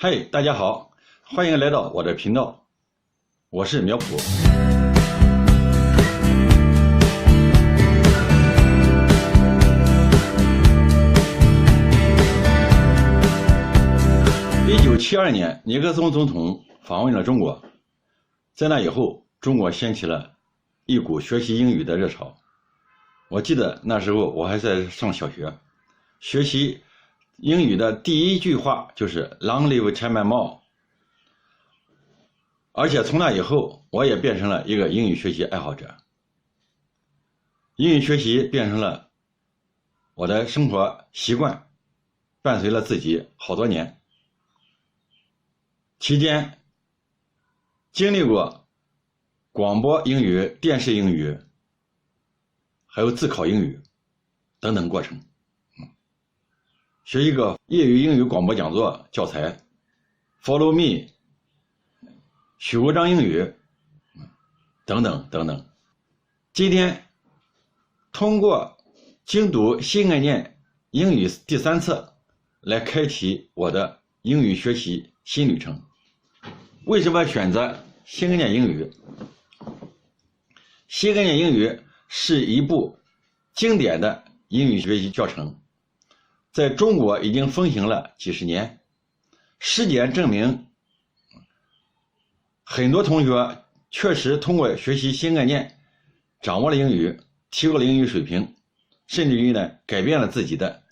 嗨，大家好，欢迎来到我的频道，我是苗圃。1972年，尼克松总统访问了中国，在那以后，中国掀起了一股学习英语的热潮。我记得那时候我还在上小学，学习英语的第一句话就是 Long live Chairman Mao。而且从那以后，我也变成了一个英语学习爱好者。英语学习变成了我的生活习惯，伴随了自己好多年。期间经历过广播英语、电视英语，还有自考英语等等过程。学一个业余英语广播讲座教材 Follow Me、 许国璋英语等等等等。今天通过精读新概念英语第3册来开启我的英语学习新旅程。为什么选择新概念英语？新概念英语是一部经典的英语学习教程，在中国已经风行了几十年。实践证明，很多同学确实通过学习新概念掌握了英语，提高了英语水平，甚至于呢改变了自己的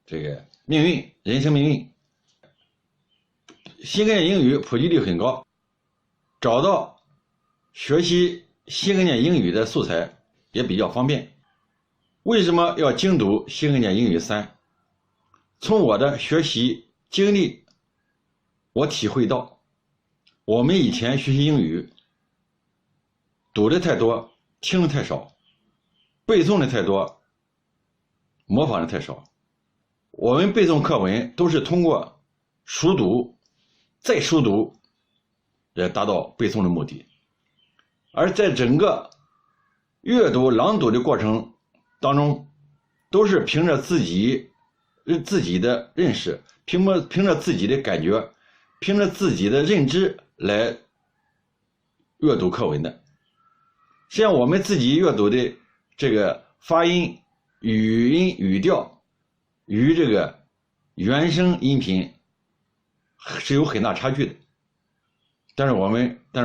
这个命运，人生命运。新概念英语普及率很高，找到学习新概念英语的素材也比较方便。为什么要精读新概念英语3？从我的学习经历，我体会到，我们以前学习英语，读的太多，听的太少，背诵的太多，模仿的太少。我们背诵课文都是通过熟读再熟读来达到背诵的目的，而在整个阅读朗读的过程当中，都是凭着自己的认识，凭着自己的感觉，凭着自己的认知来阅读课文的。像我们自己阅读的这个发音、语音、语调与这个原声音频是有很大差距的，但是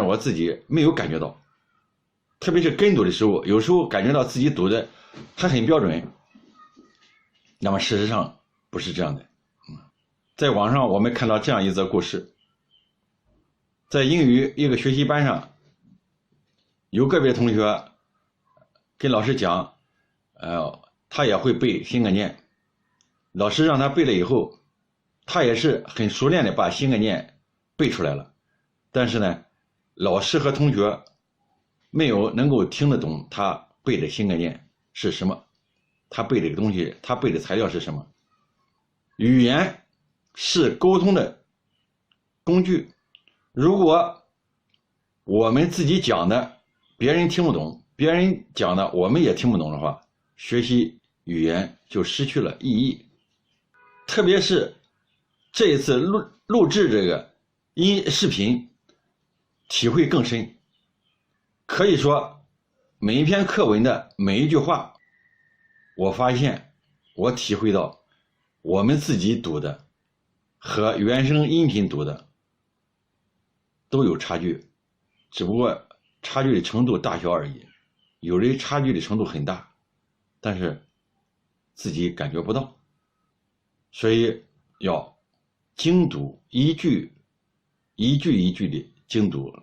我自己没有感觉到，特别是跟读的时候，有时候感觉到自己读的还很标准，那么事实上不是这样的。在网上我们看到这样一则故事，在英语一个学习班上，有个别同学跟老师讲，他也会背新概念，老师让他背了以后，他也是很熟练的把新概念背出来了，但是呢，老师和同学没有能够听得懂他背的新概念是什么，他背的东西，他背的材料是什么。语言是沟通的工具，如果我们自己讲的别人听不懂，别人讲的我们也听不懂的话，学习语言就失去了意义。特别是这一次录制这个视频，体会更深。可以说每一篇课文的每一句话，我发现我体会到我们自己读的和原声音频读的都有差距，只不过差距的程度大小而已。有的差距的程度很大，但是自己感觉不到。所以要精读，一句一句的精读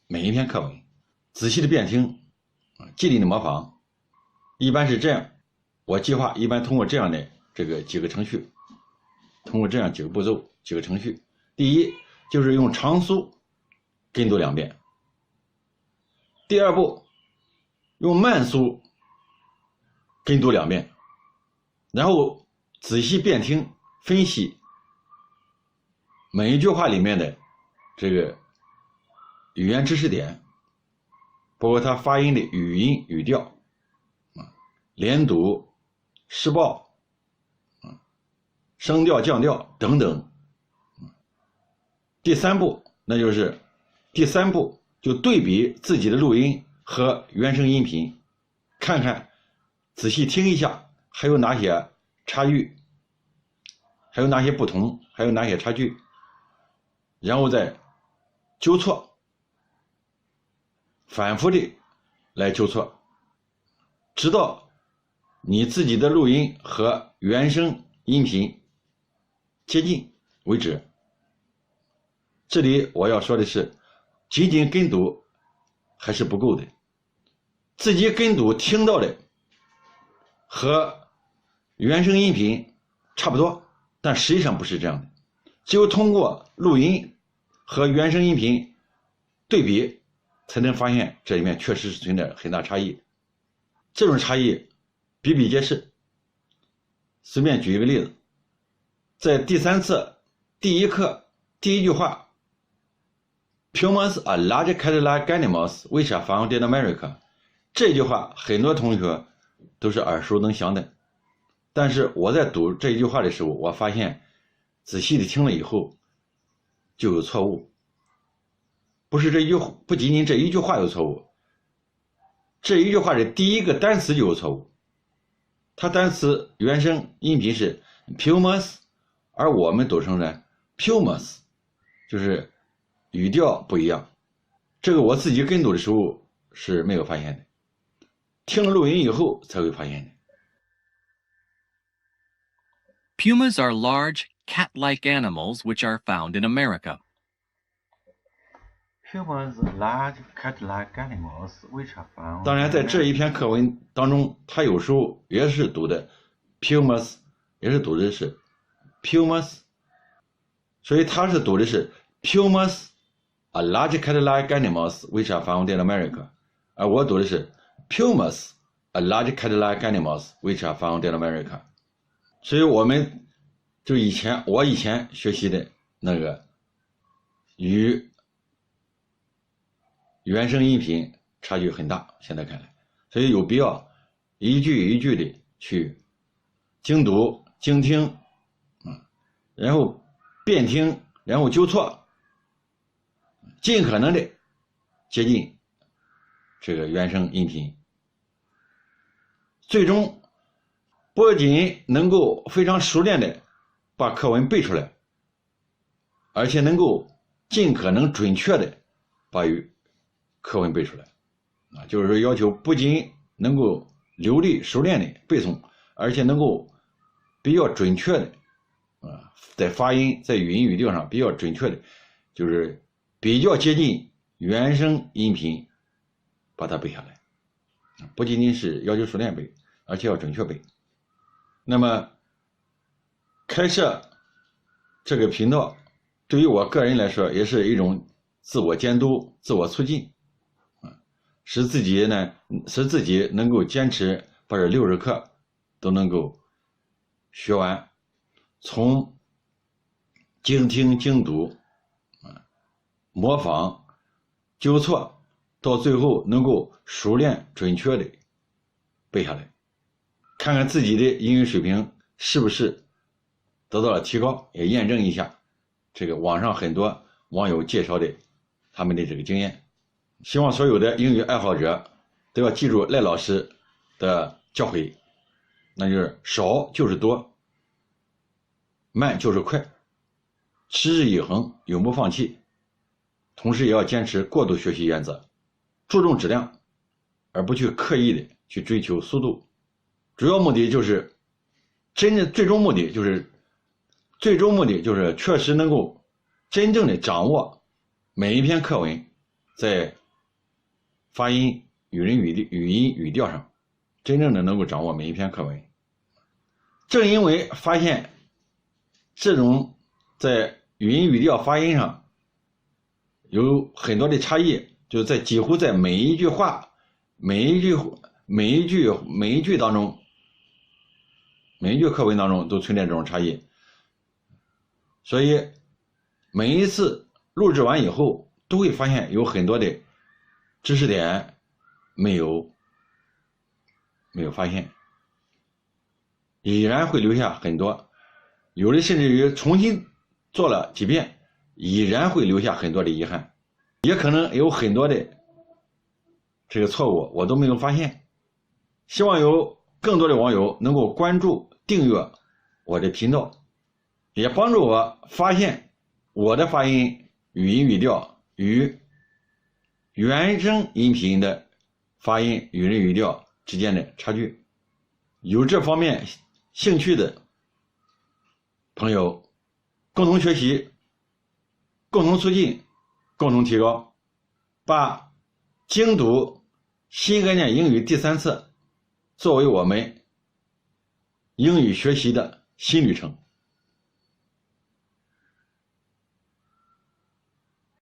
每一篇课文，仔细的辨听，尽力的模仿。一般是这样，我计划一般通过这样的这个几个程序，通过这样几个步骤、几个程序。第一，就是用长苏跟读2遍。第二步，用慢苏跟读2遍，然后仔细辨听分析每一句话里面的这个语言知识点，包括它发音的语音语调，连读、失爆、声调、降调等等，第三步就对比自己的录音和原声音频，看看仔细听一下还有哪些差异，还有哪些不同，还有哪些差距，然后再纠错，反复的来纠错，直到你自己的录音和原声音频接近为止。这里我要说的是，仅仅跟读还是不够的，自己跟读听到的和原声音频差不多，但实际上不是这样的。只有通过录音和原声音频对比，才能发现这里面确实是存在很大差异。这种差异比比皆是。随便举一个例子，在第3次第1课第1句话 Pumas are large cat-like animals which are found in America， 这句话很多同学都是耳熟能详的，但是我在读这一句话的时候，我发现仔细的听了以后就有错误。不仅仅这一句话有错误，这一句话的第一个单词就有错误。它单词原声音频是 Pumas， 而我们读成了 Pumas， 就是语调不一样。这个我自己跟读的时候是没有发现的，听了录音以后才会发现的。Pumas are large, cat-like animals which are found in America. Pumas are large, cat-like animals which are found. 当然，在这一篇课文当中，他有时候也是读的 Pumas， 也是读的是 Pumas， 所以他是读的是 Pumas are large cat-like animals which are found in America， 而我读的是 Pumas are large cat-like animals which are found in America。所以我们就我以前学习的那个与原声音频差距很大，现在看来，所以有必要一句一句的去精读精听，然后辨听，然后纠错，尽可能的接近这个原声音频，最终不仅能够非常熟练的把课文背出来，而且能够尽可能准确的把课文背出来，就是说要求不仅能够流利熟练的背诵，而且能够比较准确的，在发音在语音语调上比较准确的，就是比较接近原声音频，把它背下来。不仅仅是要求熟练背，而且要准确背。那么开设这个频道对于我个人来说也是一种自我监督自我促进，使自己能够坚持把这60课都能够学完，从精听精读模仿纠错到最后能够熟练准确的背下来，看看自己的英语水平是不是得到了提高，也验证一下这个网上很多网友介绍的他们的这个经验。希望所有的英语爱好者都要记住赖老师的教诲，那就是少就是多，慢就是快，持之以恒，永不放弃。同时也要坚持过度学习原则，注重质量，而不去刻意的去追求速度。主要目的就是最终目的就是确实能够真正的掌握每一篇课文在发音、语音、语调上，真正的能够掌握每一篇课文。正因为发现这种在语音语调发音上有很多的差异，就在几乎在每一句话、每一句当中，每一句课文当中都存在这种差异，所以每一次录制完以后都会发现有很多的知识点没有发现，依然会留下很多，有的甚至于重新做了几遍已然会留下很多的遗憾，也可能有很多的这个错误我都没有发现。希望有更多的网友能够关注订阅我的频道，也帮助我发现我的发音语音语调与原声音频的发音语音语调之间的差距。有这方面兴趣的朋友，共同学习，共同促进，共同提高，把精读新概念英语第3册作为我们英语学习的新旅程。